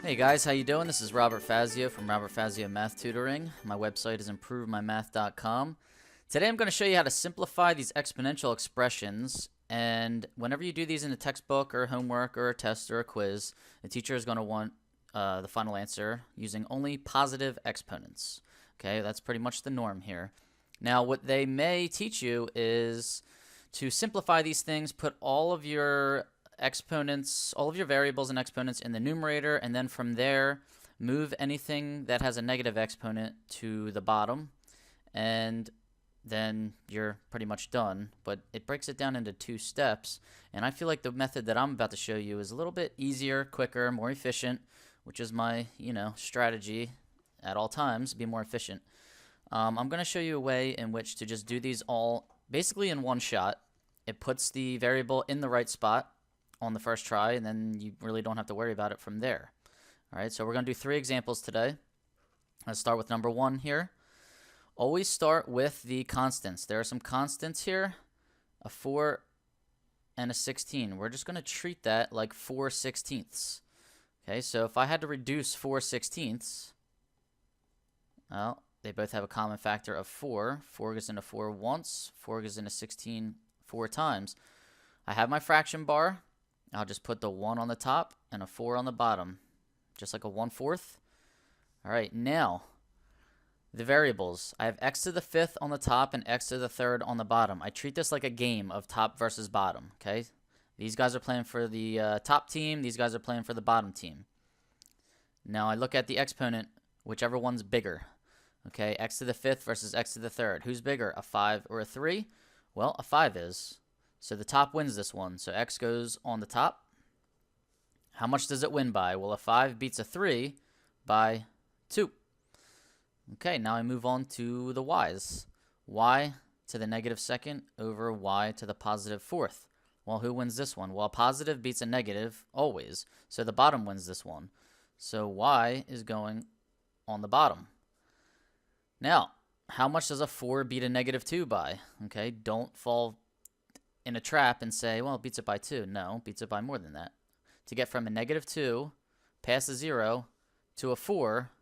Hey guys, how you doing? This is Robert Fazio from Robert Fazio Math Tutoring. My website is improvemymath.com. Today I'm going to show you how to simplify these exponential expressions, and whenever you do these in a textbook or homework or a test or a quiz, the teacher is going to want the final answer using only positive exponents. Okay, that's pretty much the norm here. Now what they may teach you is to simplify these things, put all of your exponents, all of your variables and exponents in the numerator, and then from there move anything that has a negative exponent to the bottom, and then you're pretty much done. But it breaks it down into two steps, and I feel like the method that I'm about to show you is a little bit easier, quicker, more efficient, which is my strategy at all times, be more efficient. I'm going to show you a way in which to just do these all basically in one shot. It puts the variable in the right spot on the first try, and then you really don't have to worry about it from there. All right, so we're going to do 3 examples today. Let's start with number 1 here. Always start with the constants. There are some constants here, a 4 and a 16. We're just going to treat that like 4/16. Okay, so if I had to reduce 4/16, well, they both have a common factor of 4. 4 goes into 4 once, 4 goes into 16 4 times. I have my fraction bar. I'll just put the 1 on the top and a 4 on the bottom, just like a 1/4. All right, now the variables. I have x to the 5th on the top and x to the 3rd on the bottom. I treat this like a game of top versus bottom, okay? These guys are playing for the top team. These guys are playing for the bottom team. Now I look at the exponent, whichever one's bigger. Okay, x to the 5th versus x to the 3rd. Who's bigger, a 5 or a 3? Well, a 5 is. So the top wins this one. So x goes on the top. How much does it win by? Well, a 5 beats a 3 by 2. Okay, now I move on to the y's. Y to the negative 2nd over y to the positive 4th. Well, who wins this one? Well, a positive beats a negative always. So the bottom wins this one. So y is going on the bottom. Now, how much does a 4 beat a negative 2 by? Okay, don't fall in a trap and say, well, it beats it by 2. No, it beats it by more than that. To get from a negative 2 past a 0 to a 4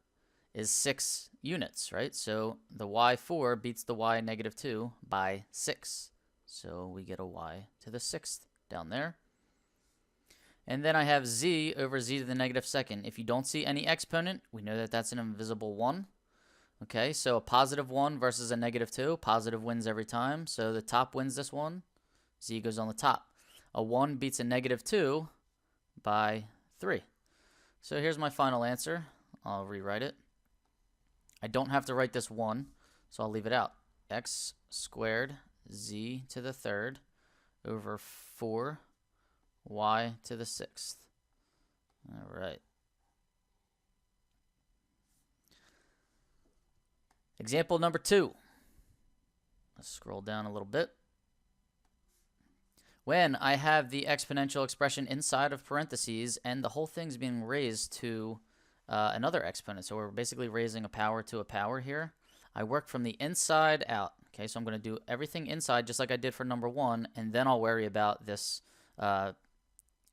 is 6 units, right? So the y4 beats the y negative 2 by 6. So we get a y to the 6th down there. And then I have z over z to the negative 2nd. If you don't see any exponent, we know that that's an invisible 1. Okay, so a positive 1 versus a negative 2. Positive wins every time, so the top wins this one. Z goes on the top. A 1 beats a negative 2 by 3. So here's my final answer. I'll rewrite it. I don't have to write this 1, so I'll leave it out. X squared z to the 3rd over 4 y to the 6th. All right. Example number 2. Let's scroll down a little bit. When I have the exponential expression inside of parentheses and the whole thing's being raised to another exponent, so we're basically raising a power to a power here, I work from the inside out. Okay, so I'm going to do everything inside just like I did for number 1, and then I'll worry about this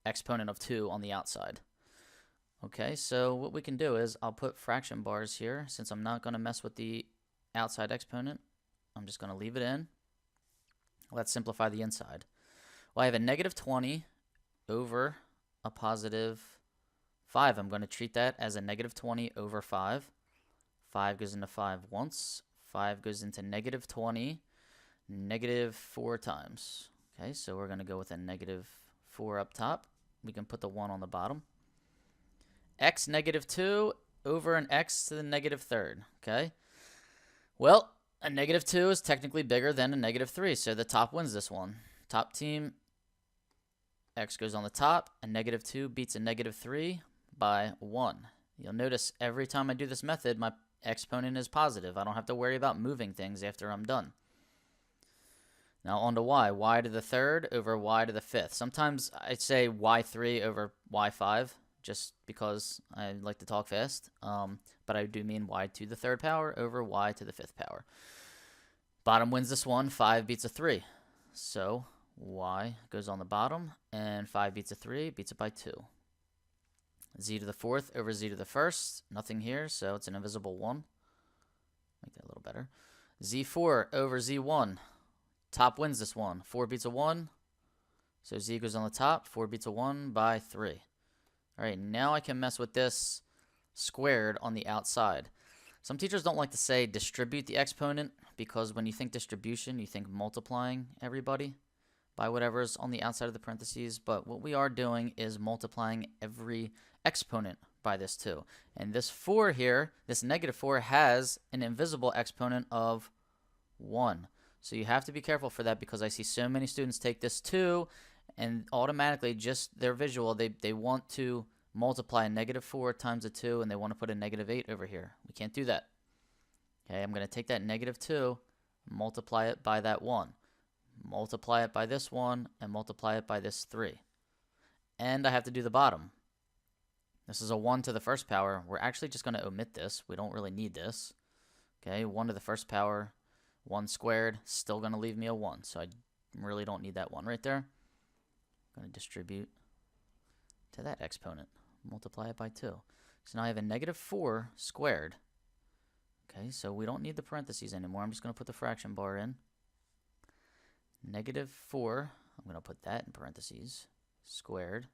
exponent of 2 on the outside. Okay, so what we can do is I'll put fraction bars here. Since I'm not going to mess with the outside exponent, I'm just going to leave it in. Let's simplify the inside. Well, I have a negative 20 over a positive 5. I'm going to treat that as a negative 20 over 5. 5 goes into 5 once. 5 goes into negative 20, negative 4 times. Okay, so we're going to go with a negative 4 up top. We can put the 1 on the bottom. X negative 2 over an x to the negative 3rd. Okay, well, a negative 2 is technically bigger than a negative 3, so the top wins this one. Top team, x goes on the top. A negative 2 beats a negative 3 by 1. You'll notice every time I do this method, my exponent is positive. I don't have to worry about moving things after I'm done. Now on to y. Y to the 3rd over y to the 5th. Sometimes I say y3 over y5 just because I like to talk fast. But I do mean y to the 3rd power over y to the 5th power. Bottom wins this one. 5 beats a 3. So y goes on the bottom, and 5 beats a 3, beats it by 2. Z to the fourth over Z to the first. Nothing here, so it's an invisible 1. Make that a little better. Z4 over Z1. Top wins this one. 4 beats a 1. So Z goes on the top. 4 beats a 1 by 3. All right, now I can mess with this squared on the outside. Some teachers don't like to say distribute the exponent because when you think distribution, you think multiplying everybody by whatever's on the outside of the parentheses. But what we are doing is multiplying every exponent by this 2. And this 4 here, this negative 4, has an invisible exponent of 1. So you have to be careful for that because I see so many students take this 2 and automatically just their visual, they want to multiply a negative 4 times a 2 and they want to put a negative 8 over here. We can't do that. Okay, I'm going to take that negative 2, multiply it by that 1. Multiply it by this 1 and multiply it by this 3. And I have to do the bottom. This is a 1 to the first power. We're actually just going to omit this. We don't really need this. Okay, 1 to the first power, 1 squared, still going to leave me a 1. So I really don't need that 1 right there. I'm going to distribute to that exponent. Multiply it by 2. So now I have a negative 4 squared. Okay, so we don't need the parentheses anymore. I'm just going to put the fraction bar in. Negative 4, I'm going to put that in parentheses, squared,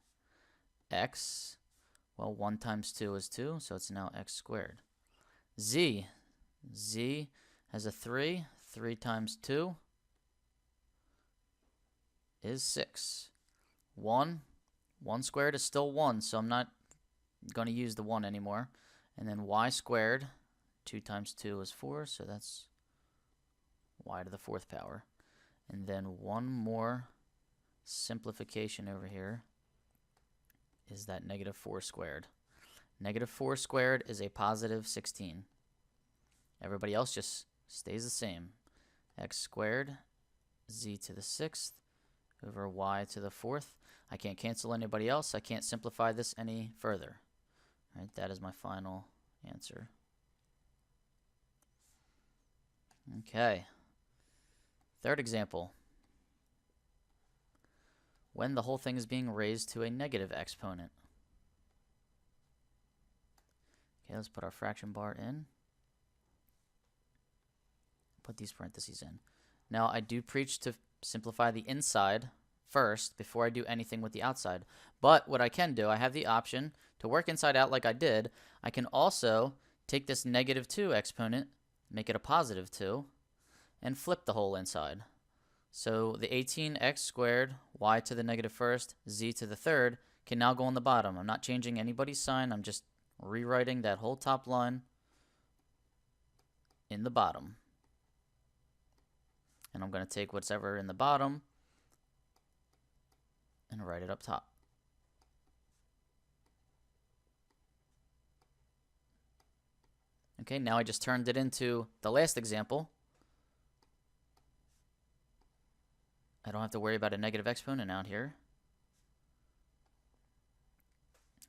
x, well, 1 times 2 is 2, so it's now x squared. Z has a 3. 3 times 2 is 6. 1 squared is still 1, so I'm not going to use the 1 anymore. And then y squared, 2 times 2 is 4, so that's y to the 4th power. And then one more simplification over here is that negative 4 squared. Negative 4 squared is a positive 16. Everybody else just stays the same. X squared, z to the 6th, over y to the 4th. I can't cancel anybody else. I can't simplify this any further. All right, that is my final answer. Okay. Third example. When the whole thing is being raised to a negative exponent. Okay, let's put our fraction bar in. Put these parentheses in. Now, I do preach to simplify the inside first before I do anything with the outside. But what I can do, I have the option to work inside out like I did. I can also take this negative 2 exponent, make it a positive 2, and flip the whole inside. So the 18x squared, y to the negative 1st, z to the 3rd, can now go on the bottom. I'm not changing anybody's sign. I'm just rewriting that whole top line in the bottom. And I'm going to take whatever in the bottom and write it up top. Okay, now I just turned it into the last example. I don't have to worry about a negative exponent out here.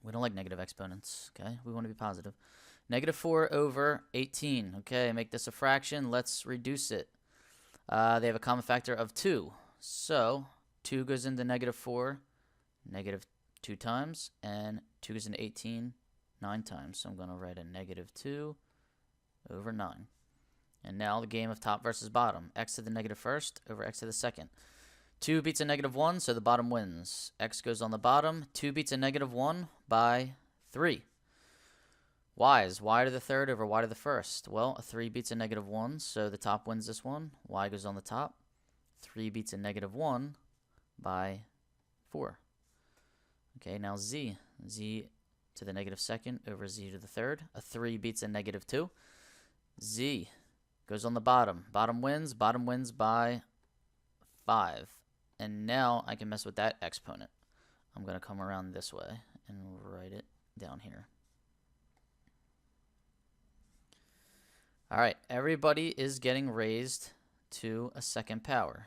We don't like negative exponents, okay? We want to be positive. Negative 4 over 18. Okay, make this a fraction. Let's reduce it. They have a common factor of 2. So 2 goes into negative 4, negative 2 times, and 2 goes into 18, 9 times. So I'm going to write a negative 2 over 9. And now the game of top versus bottom. X to the negative 1st over x to the 2nd. 2 beats a negative 1, so the bottom wins. X goes on the bottom. 2 beats a negative 1 by 3. Y's. Y to the 3rd over y to the 1st. Well, a 3 beats a negative 1, so the top wins this one. Y goes on the top. 3 beats a negative 1 by 4. Okay, now Z. Z to the negative 2nd over Z to the 3rd. A 3 beats a negative 2. Z goes on the bottom. Bottom wins by 5. And now I can mess with that exponent. I'm going to come around this way and write it down here. All right, everybody is getting raised to a second power.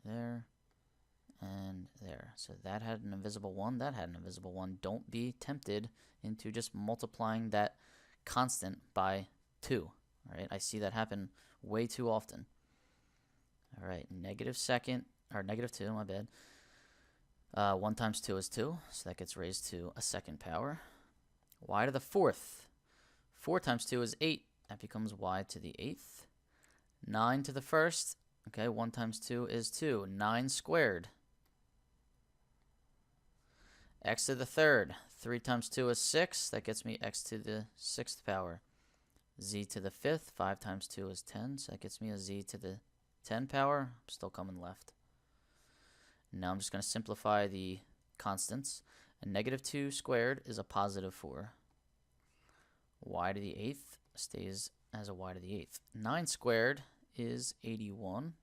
There and there. So that had an invisible 1, that had an invisible 1. Don't be tempted into just multiplying that constant by 2. All right, I see that happen way too often. All right, negative 2, my bad. 1 times 2 is 2, so that gets raised to a second power. Y to the 4th. 4 times 2 is 8. That becomes y to the 8th. 9 to the 1st. Okay, 1 times 2 is 2. 9 squared. X to the 3rd. 3 times 2 is 6. That gets me x to the 6th power. Z to the 5th. 5 times 2 is 10. So that gets me a z to the 10 power. I'm still coming left. Now I'm just going to simplify the constants. And negative 2 squared is a positive 4. Y to the 8th stays as a y to the 8th. 9 squared is 81.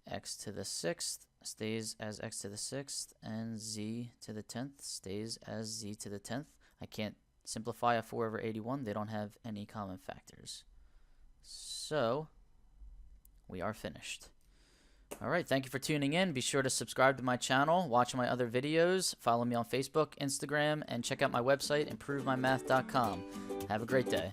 X to the 6th stays as x to the 6th, and z to the 10th stays as z to the 10th. I can't simplify a 4 over 81. They don't have any common factors. So we are finished. Alright, thank you for tuning in. Be sure to subscribe to my channel, watch my other videos, follow me on Facebook, Instagram, and check out my website, improvemymath.com. Have a great day.